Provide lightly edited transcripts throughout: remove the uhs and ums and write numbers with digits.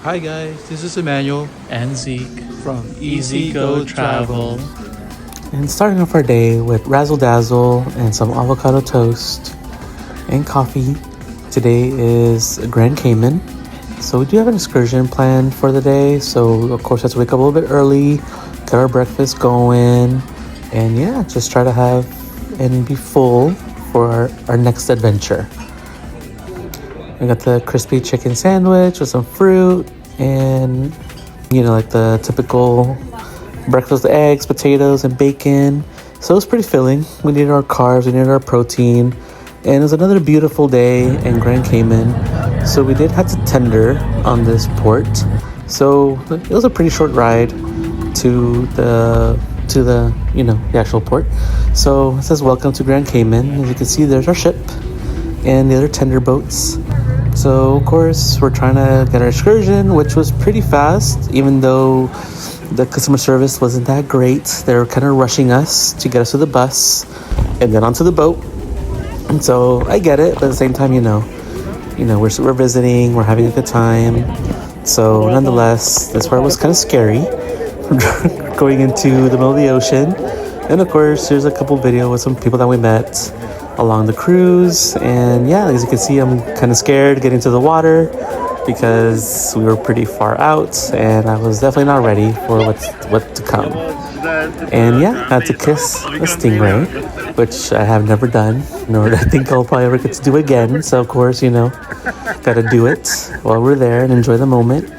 Hi guys, this is Emmanuel and Zeke from Easy Go Travel. And starting off our day with razzle dazzle and some avocado toast and coffee. Today is Grand Cayman. So we do have an excursion planned for the day. So of course, have to wake up a little bit early, get our breakfast going, and yeah, just try to have and be full for our next adventure. We got the crispy chicken sandwich with some fruit and, like the typical breakfast eggs, potatoes, and bacon. So it was pretty filling. We needed our carbs, we needed our protein. And it was another beautiful day in Grand Cayman. So we did have to tender on this port. So it was a pretty short ride to the actual port. So it says welcome to Grand Cayman. As you can see, there's our ship and the other tender boats. So of course we're trying to get our excursion, which was pretty fast, even though the customer service wasn't that great. They were kind of rushing us to get us to the bus and then onto the boat. And so I get it, but at the same time, we're visiting, we're having a good time. So nonetheless, this part was kind of scary, going into the middle of the ocean. And of course, there's a couple videos with some people that we met along the cruise. And yeah, as you can see, I'm kind of scared getting to the water because we were pretty far out and I was definitely not ready for what to come. And yeah, I had to kiss a stingray, which I have never done, nor I think I'll probably ever get to do again. So of course, gotta do it while we're there and enjoy the moment.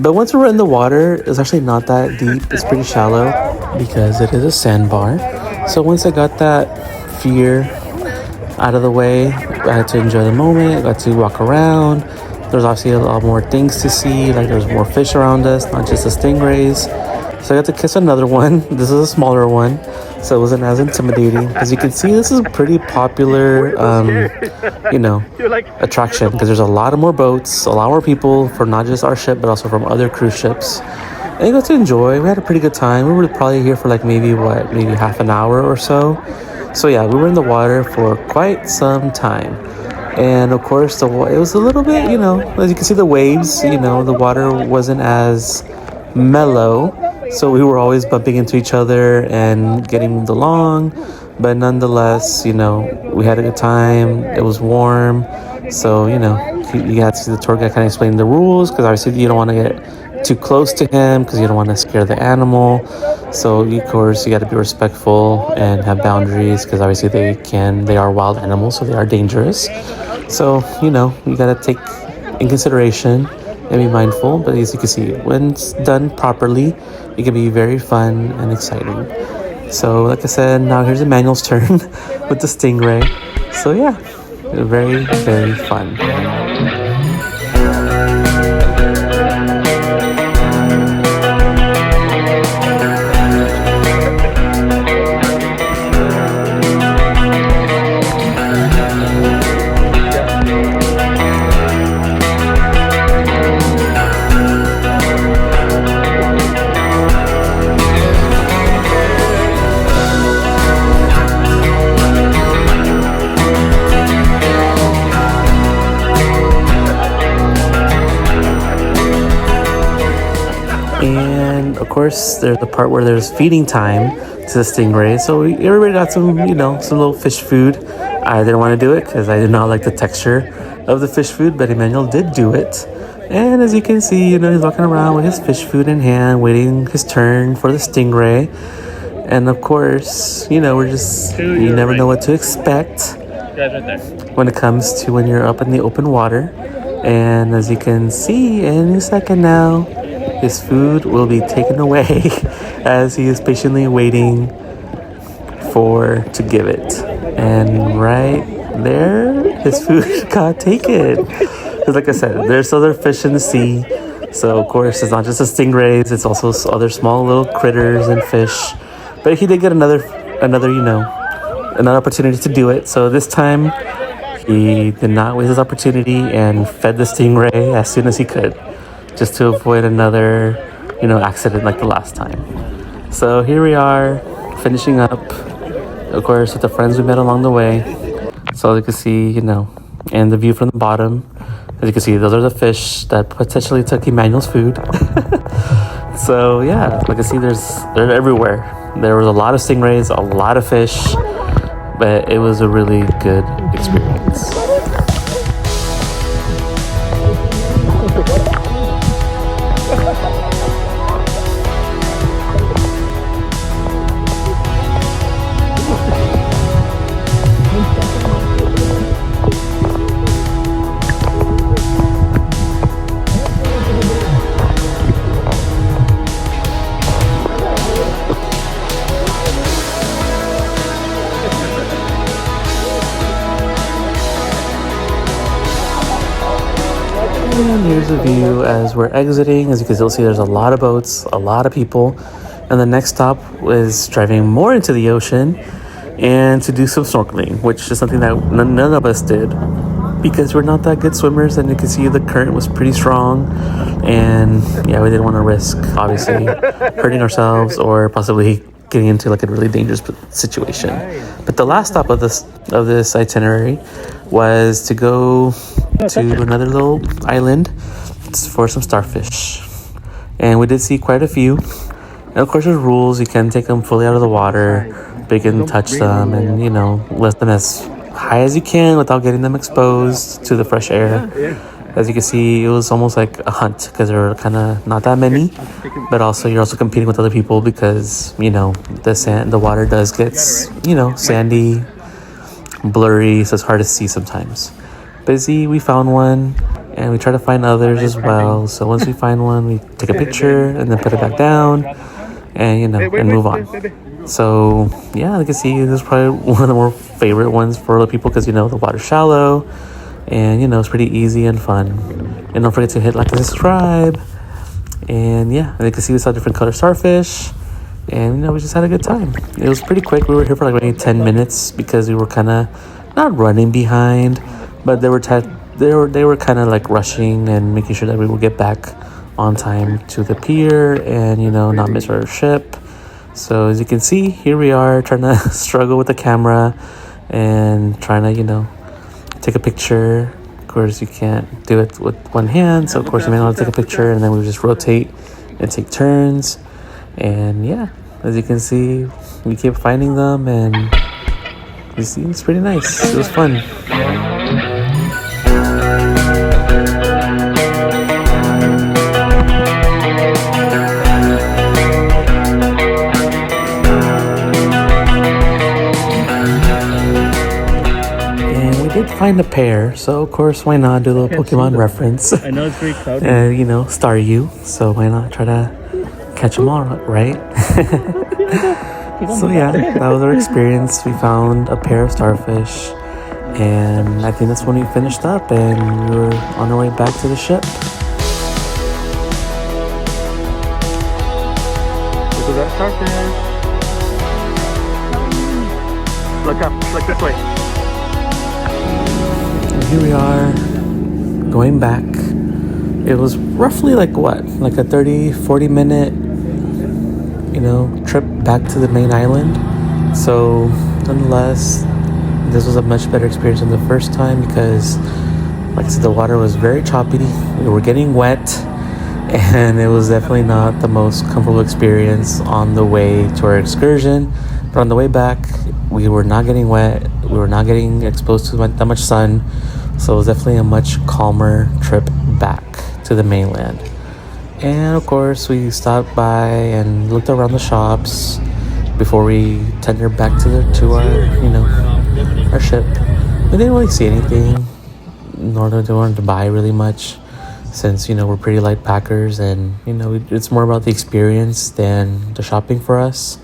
But once we were in the water, it's actually not that deep. It's pretty shallow because it is a sandbar. So once I got that fear out of the way, I had to enjoy the moment, got to walk around. There's obviously a lot more things to see, like there's more fish around us, not just the stingrays. So I got to kiss another one. This is a smaller one, so it wasn't as intimidating. As you can see, this is a pretty popular, attraction because there's a lot of more boats, a lot more people for not just our ship, but also from other cruise ships. And I got to enjoy. We had a pretty good time. We were probably here for maybe half an hour or so. So yeah, we were in the water for quite some time. And of course, it was a little bit, as you can see the waves, the water wasn't as mellow. So we were always bumping into each other and getting moved along. But nonetheless, we had a good time. It was warm. So, you had to see the tour guide kind of explain the rules because obviously you don't want to get too close to him because you don't want to scare the animal. So of course you got to be respectful and have boundaries because obviously they are wild animals, so they are dangerous. So you got to take in consideration and be mindful. But as you can see, when it's done properly, it can be very fun and exciting. So like I said, now here's Emmanuel's turn with the stingray. So yeah, very, very fun. And of course, there's the part where there's feeding time to the stingray. So everybody got some little fish food. I didn't want to do it because I did not like the texture of the fish food, but Emmanuel did do it. And as you can see, he's walking around with his fish food in hand, waiting his turn for the stingray. And of course, you never know what to expect when it comes to when you're up in the open water. And as you can see, any second now, his food will be taken away as he is patiently waiting to give it. And right there, his food got taken. Because like I said, there's other fish in the sea. So of course, it's not just the stingrays, it's also other small little critters and fish. But he did get another opportunity to do it. So this time, he did not waste his opportunity and fed the stingray as soon as he could, just to avoid another, accident like the last time. So here we are, finishing up, of course, with the friends we met along the way. So you can see, and the view from the bottom As you can see, those are the fish that potentially took Emmanuel's food. So yeah, like I see, they're everywhere. There was a lot of stingrays, a lot of fish, but it was a really good experience. And here's a view as we're exiting. As you can still see, there's a lot of boats, a lot of people. And the next stop was driving more into the ocean and to do some snorkeling, which is something that none of us did because we're not that good swimmers. And you can see the current was pretty strong. And yeah, we didn't want to risk, obviously, hurting ourselves or possibly getting into like a really dangerous situation. But the last stop of this itinerary was to go to another little island for some starfish, and we did see quite a few. And of course, there's rules. You can take them fully out of the water, but you can touch them and lift them as high as you can without getting them exposed to the fresh air. As you can see, it was almost like a hunt because there were kind of not that many, but also you're also competing with other people because the water does get sandy, blurry, so it's hard to see sometimes. But see, we found one and we try to find others as well. So once we find one, we take a picture and then put it back down and and move on. So yeah, like you see, this is probably one of the more favorite ones for other people because the water's shallow and it's pretty easy and fun. And don't forget to hit like and subscribe. And yeah, and you can see we saw different color starfish. And we just had a good time. It was pretty quick. We were here for like maybe 10 minutes because we were kind of not running behind, but they were kind of like rushing and making sure that we would get back on time to the pier and not miss our ship. So as you can see, here we are trying to struggle with the camera and trying to take a picture. Of course, you can't do it with one hand, so of course you may want to take a picture, and then we just rotate and take turns. And yeah, as you can see, we keep finding them, and you see, it's pretty nice. It was fun. Did find a pair, so of course why not do a little Pokemon reference. I know it's very cloudy. And Staryu, so why not try to catch them all, right? So yeah, that was our experience. We found a pair of starfish, and I think that's when we finished up and we were on our way back to the ship. Look at that starfish. Look up, look this way. Here we are going back. It was roughly like a 30-40 minute trip back to the main island. So nonetheless, this was a much better experience than the first time because like I said, the water was very choppy. We were getting wet, and it was definitely not the most comfortable experience on the way to our excursion. But on the way back, we were not getting wet. We were not getting exposed to that much sun. So it was definitely a much calmer trip back to the mainland. And of course, we stopped by and looked around the shops before we tendered back to our ship. We didn't really see anything, nor did we want to buy really much, since we're pretty light packers, and it's more about the experience than the shopping for us.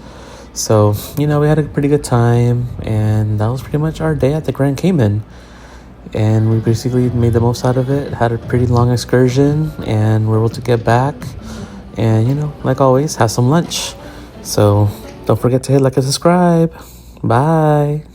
So we had a pretty good time, and that was pretty much our day at the Grand Cayman. And we basically made the most out of it. Had a pretty long excursion, and we're able to get back and like always, have some lunch. So don't forget to hit like and subscribe. Bye.